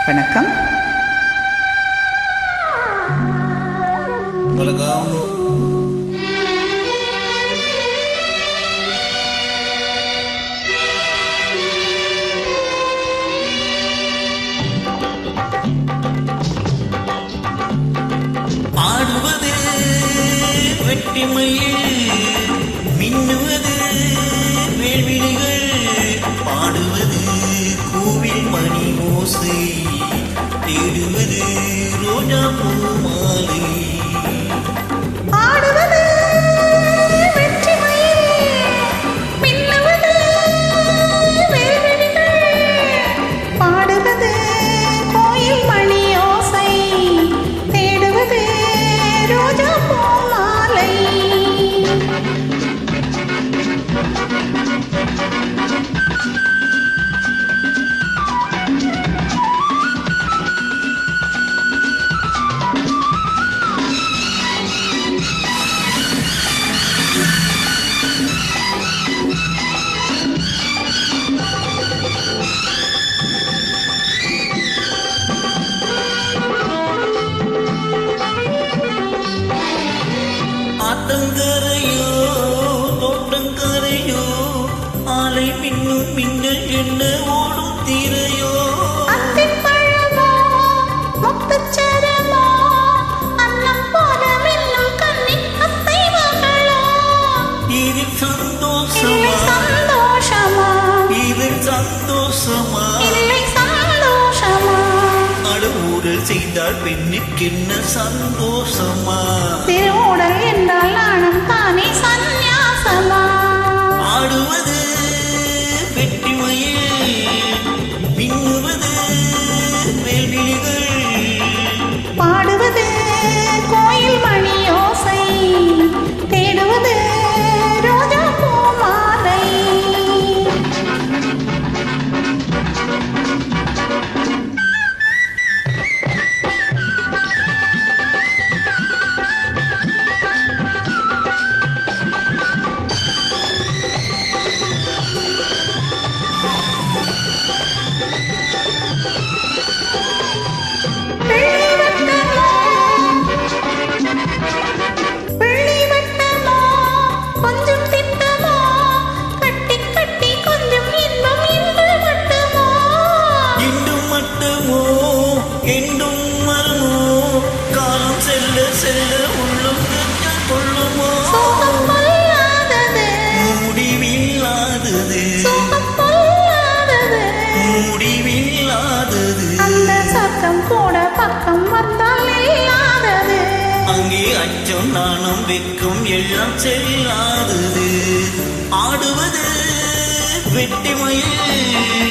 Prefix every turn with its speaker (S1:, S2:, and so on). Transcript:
S1: வணக்கம்.
S2: வணக்கம். ஆடுவது வெட்டிமையில், மின்னுவது வேள்விழிகள், பாடுவது கோவில் மணி ஓசை, தேடுவது ரோஜா பூ மாலை. ஆத்தங்கரையோ தோட்டங்கரையோ, ஆலை மின்னும் மின்னல் என்ன ஓடும் தீரையோ, இதில் சந்தோஷமா அடவுடல் செய்தால் பெண்ணுக்கு என்ன சந்தோஷமா,
S3: திருவுடல் என்றால் நாணம் தானே சந்நியாசமா.
S2: ஆடுவது வெட்டிமையில், மின்னுவது வேள்விழிகள்,
S3: பாடுவது கோயில் மணி ஓசை, தேடுவது ரோஜா பூ மாலை.
S2: செல்ல உள்ளும் கொள்ளுமோ, முடிவில்லாதது முடிவில்லாதது,
S3: அந்த சத்தம் கூட பக்கம் வந்தால் இல்லாதது,
S2: அங்கே அச்சம் நாணம் வெட்கம் எல்லாம் செல்லாதது. ஆடுவது வெட்டிமையில்,